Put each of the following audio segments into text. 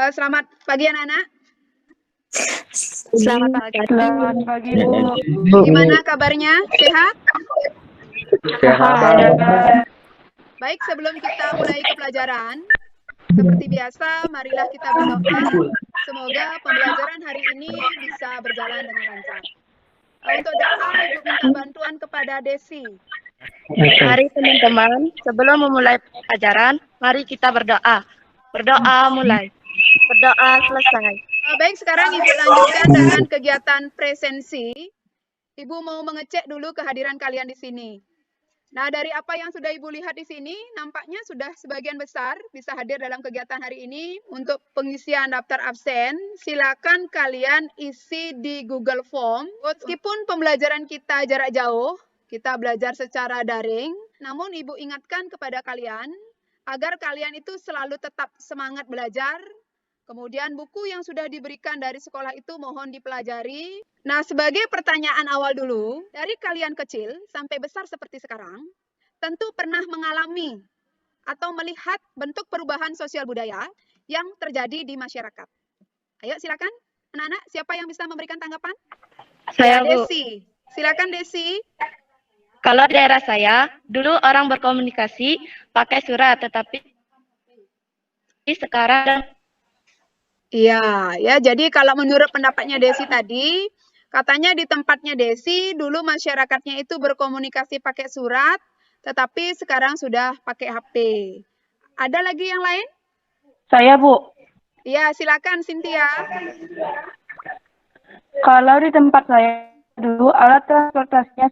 Selamat pagi anak-anak. Selamat pagi. Selamat pagi, Bu. Gimana kabarnya? Sehat? Sehat. Baik, sebelum kita mulai ke pelajaran, seperti biasa, marilah kita berdoa. Semoga pembelajaran hari ini bisa berjalan dengan lancar. Untuk doa, Ibu minta bantuan kepada Desi. Mari teman-teman, sebelum memulai pelajaran, mari kita berdoa. Berdoa mulai. Berdoa selesai. Baik, sekarang Ibu lanjutkan dengan kegiatan presensi. Ibu mau mengecek dulu kehadiran kalian di sini. Nah, dari apa yang sudah Ibu lihat di sini, nampaknya sudah sebagian besar bisa hadir dalam kegiatan hari ini. Untuk pengisian daftar absen, silakan kalian isi di Google Form. Meskipun pembelajaran kita jarak jauh, kita belajar secara daring, namun Ibu ingatkan kepada kalian, agar kalian itu selalu tetap semangat belajar. Kemudian buku yang sudah diberikan dari sekolah itu mohon dipelajari. Nah, sebagai pertanyaan awal dulu, dari kalian kecil sampai besar seperti sekarang, tentu pernah mengalami atau melihat bentuk perubahan sosial budaya yang terjadi di masyarakat. Ayo silakan, anak-anak, siapa yang bisa memberikan tanggapan? Saya, Bu. Desi. Silakan, Desi. Kalau di daerah saya, dulu orang berkomunikasi pakai surat, tetapi sekarang Iya, ya. Jadi kalau menurut pendapatnya Desi tadi, katanya di tempatnya Desi dulu masyarakatnya itu berkomunikasi pakai surat, tetapi sekarang sudah pakai HP. Ada lagi yang lain? Saya, Bu. Iya, silakan Cynthia. Kalau di tempat saya dulu alat transportasinya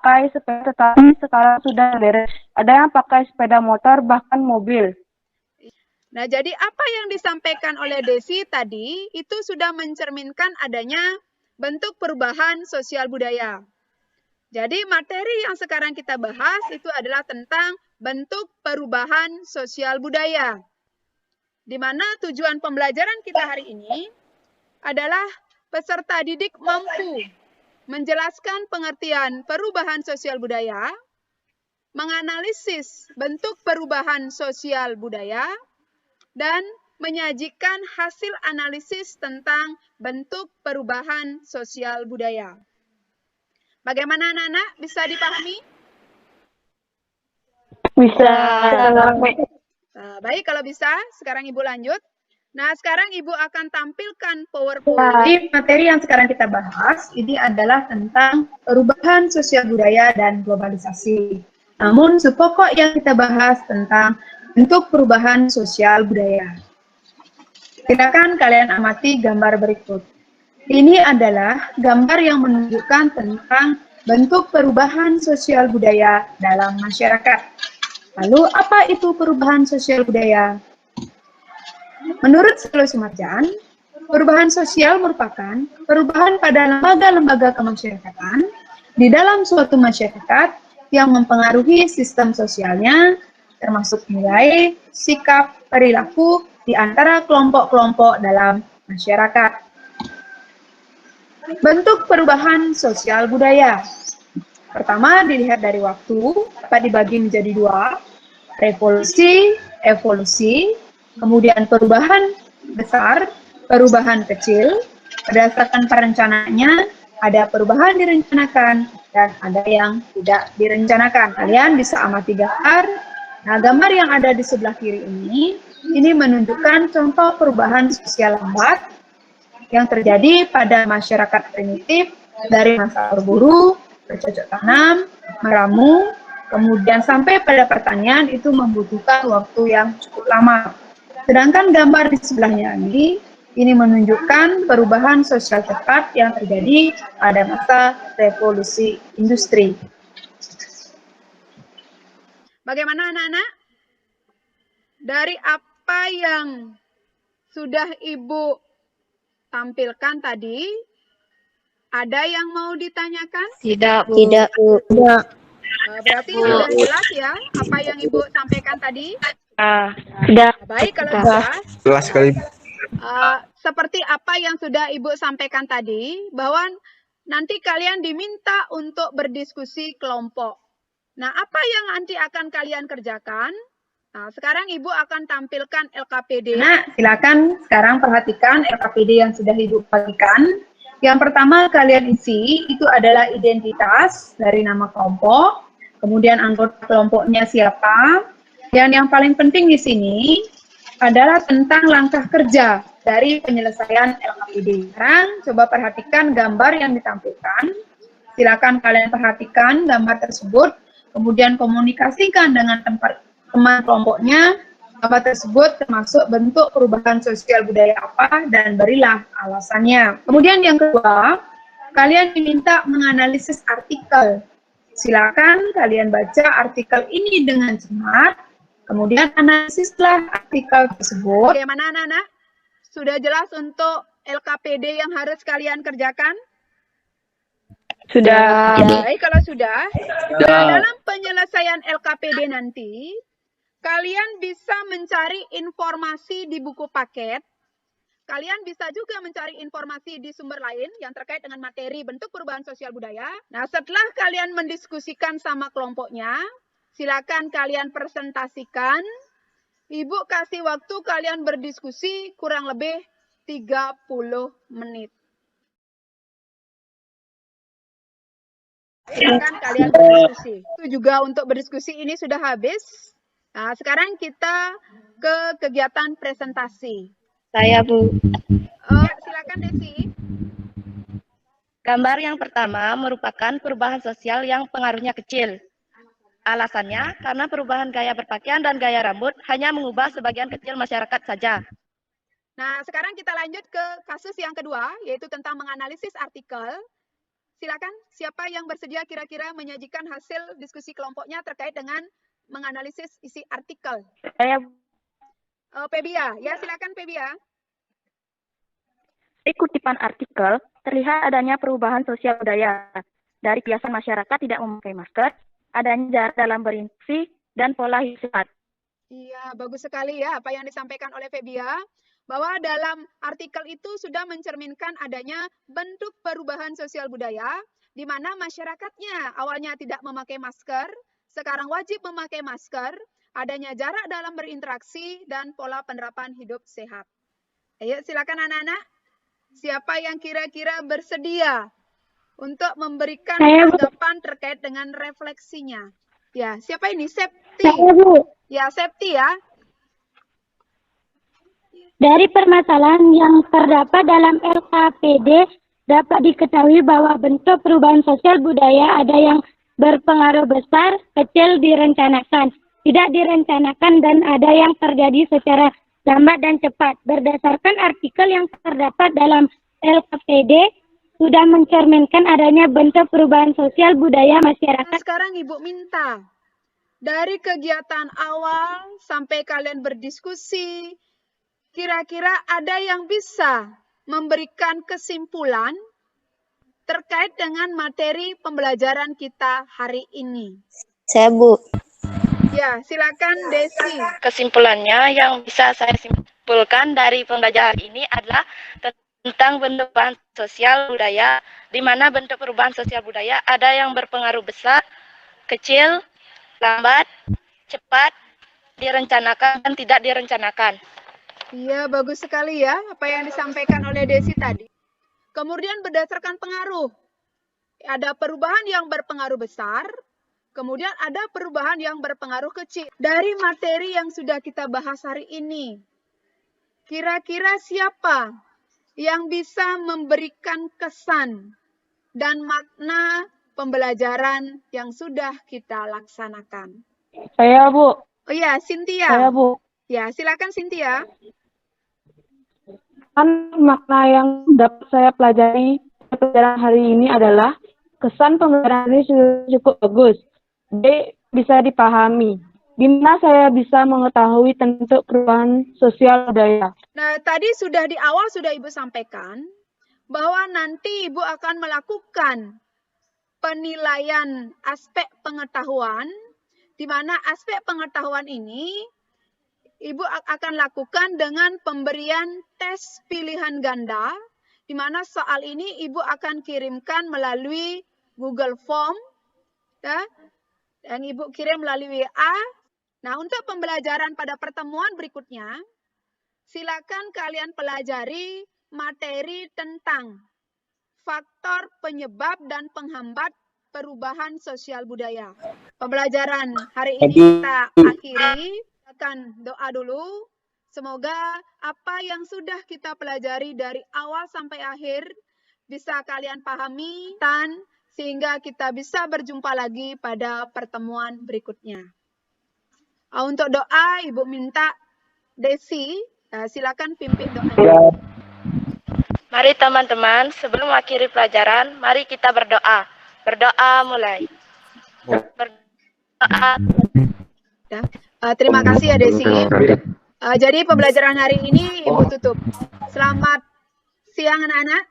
pakai sepeda, tetapi sekarang sudah beres. Ada yang pakai sepeda motor, bahkan mobil. Nah, jadi apa yang disampaikan oleh Desi tadi itu sudah mencerminkan adanya bentuk perubahan sosial budaya. Jadi materi yang sekarang kita bahas itu adalah tentang bentuk perubahan sosial budaya. Di mana tujuan pembelajaran kita hari ini adalah peserta didik mampu menjelaskan pengertian perubahan sosial budaya, menganalisis bentuk perubahan sosial budaya, dan menyajikan hasil analisis tentang bentuk perubahan sosial budaya. Bagaimana anak-anak? Bisa dipahami? Bisa. Baik, kalau bisa, sekarang Ibu lanjut. Nah, sekarang Ibu akan tampilkan PowerPoint. Jadi materi yang sekarang kita bahas ini adalah tentang perubahan sosial budaya dan globalisasi. Namun pokok yang kita bahas tentang bentuk perubahan sosial budaya. Silakan kalian amati gambar berikut. Ini adalah gambar yang menunjukkan tentang bentuk perubahan sosial budaya dalam masyarakat. Lalu apa itu perubahan sosial budaya? Menurut Seluruh Sumatera, perubahan sosial merupakan perubahan pada lembaga-lembaga kemasyarakatan di dalam suatu masyarakat yang mempengaruhi sistem sosialnya, termasuk nilai, sikap, perilaku di antara kelompok-kelompok dalam masyarakat. Bentuk perubahan sosial budaya. Pertama, dilihat dari waktu, dapat dibagi menjadi dua, revolusi, evolusi, kemudian perubahan besar, perubahan kecil. Berdasarkan perencanaannya, ada perubahan direncanakan dan ada yang tidak direncanakan. Kalian bisa amati gambar. Nah, gambar yang ada di sebelah kiri ini menunjukkan contoh perubahan sosial lambat yang terjadi pada masyarakat primitif dari masa berburu, bercocok tanam, meramu, kemudian sampai pada pertanian itu membutuhkan waktu yang cukup lama. Sedangkan gambar di sebelahnya ini menunjukkan perubahan sosial cepat yang terjadi pada masa revolusi industri. Bagaimana anak-anak? Dari apa yang sudah Ibu tampilkan tadi, ada yang mau ditanyakan? tidak, Bu. Tidak, Bu. Berarti sudah jelas ya apa yang Ibu sampaikan tadi? Tidak. Baik, kalau jelas. Jelas sekali. Seperti apa yang sudah Ibu sampaikan tadi, bahwa nanti kalian diminta untuk berdiskusi kelompok. Nah, apa yang nanti akan kalian kerjakan? Nah, sekarang Ibu akan tampilkan LKPD. Nah, silakan sekarang perhatikan LKPD yang sudah Ibu bagikan. Yang pertama kalian isi itu adalah identitas dari nama kelompok, kemudian anggota kelompoknya siapa, dan yang paling penting di sini adalah tentang langkah kerja dari penyelesaian LKPD. Sekarang coba perhatikan gambar yang ditampilkan. Silakan kalian perhatikan gambar tersebut, kemudian komunikasikan dengan teman kelompoknya. Gambar tersebut termasuk bentuk perubahan sosial budaya apa dan berilah alasannya. Kemudian yang kedua, kalian diminta menganalisis artikel. Silakan kalian baca artikel ini dengan cermat, kemudian analisislah artikel tersebut. Bagaimana anak-anak? Sudah jelas untuk LKPD yang harus kalian kerjakan? Sudah. Baik, kalau sudah, nah, dalam penyelesaian LKPD nanti, kalian bisa mencari informasi di buku paket. Kalian bisa juga mencari informasi di sumber lain yang terkait dengan materi bentuk perubahan sosial budaya. Nah, setelah kalian mendiskusikan sama kelompoknya, silakan kalian presentasikan. Ibu kasih waktu kalian berdiskusi kurang lebih 30 menit. Silakan kalian berdiskusi. Itu juga untuk berdiskusi ini sudah habis. Nah, sekarang kita ke kegiatan presentasi. Saya, Bu. Silakan Desi. Gambar yang pertama merupakan perubahan sosial yang pengaruhnya kecil. Alasannya karena perubahan gaya berpakaian dan gaya rambut hanya mengubah sebagian kecil masyarakat saja. Nah, sekarang kita lanjut ke kasus yang kedua, yaitu tentang menganalisis artikel. Silakan, siapa yang bersedia kira-kira menyajikan hasil diskusi kelompoknya terkait dengan menganalisis isi artikel? Saya Pebia, ya silakan Pebia. Dari kutipan artikel, terlihat adanya perubahan sosial budaya. Dari kebiasaan masyarakat tidak memakai masker, adanya jarak dalam berinteraksi, dan pola hidup sehat. Iya, bagus sekali ya apa yang disampaikan oleh Febia, bahwa dalam artikel itu sudah mencerminkan adanya bentuk perubahan sosial budaya, di mana masyarakatnya awalnya tidak memakai masker, sekarang wajib memakai masker, adanya jarak dalam berinteraksi, dan pola penerapan hidup sehat. Ayo silakan anak-anak, siapa yang kira-kira bersedia untuk memberikan tanggapan terkait dengan refleksinya? Ya, siapa ini? Septi. Ya, Septi ya. Dari permasalahan yang terdapat dalam LKPD dapat diketahui bahwa bentuk perubahan sosial budaya ada yang berpengaruh besar, kecil, direncanakan, tidak direncanakan, dan ada yang terjadi secara lambat dan cepat. Berdasarkan artikel yang terdapat dalam LKPD, sudah mencerminkan adanya bentuk perubahan sosial budaya masyarakat. Sekarang Ibu minta, dari kegiatan awal sampai kalian berdiskusi, kira-kira ada yang bisa memberikan kesimpulan terkait dengan materi pembelajaran kita hari ini? Saya, Bu. Ya, silakan Desi. Kesimpulannya yang bisa saya simpulkan dari pembelajaran ini adalah tentang bentuk perubahan sosial budaya, di mana bentuk perubahan sosial budaya ada yang berpengaruh besar, kecil, lambat, cepat, direncanakan, dan tidak direncanakan. Iya, bagus sekali ya apa yang disampaikan oleh Desi tadi. Kemudian berdasarkan pengaruh, ada perubahan yang berpengaruh besar, kemudian ada perubahan yang berpengaruh kecil. Dari materi yang sudah kita bahas hari ini, kira-kira siapa yang bisa memberikan kesan dan makna pembelajaran yang sudah kita laksanakan? Saya, Bu. Oh iya, Cynthia. Saya, Bu. Ya, silakan Cynthia. Kan makna yang dapat saya pelajari pelajaran hari ini adalah kesan pembelajaran ini sudah cukup bagus. Jadi bisa dipahami. Gimana saya bisa mengetahui tentang perubahan sosial budaya? Nah, tadi sudah di awal sudah Ibu sampaikan bahwa nanti Ibu akan melakukan penilaian aspek pengetahuan, di mana aspek pengetahuan ini Ibu akan lakukan dengan pemberian tes pilihan ganda, di mana soal ini Ibu akan kirimkan melalui Google Form, ya, dan Ibu kirim melalui WA, Nah, untuk pembelajaran pada pertemuan berikutnya, silakan kalian pelajari materi tentang faktor penyebab dan penghambat perubahan sosial budaya. Pembelajaran hari ini kita akhiri. Akan doa dulu. Semoga apa yang sudah kita pelajari dari awal sampai akhir bisa kalian pahami sehingga kita bisa berjumpa lagi pada pertemuan berikutnya. Untuk doa, Ibu minta Desi, silakan pimpin doanya. Mari teman-teman, sebelum mengakhiri pelajaran, mari kita berdoa. Berdoa mulai. Berdoa. Terima kasih ya Desi. Jadi pembelajaran hari ini Ibu tutup. Selamat siang anak-anak.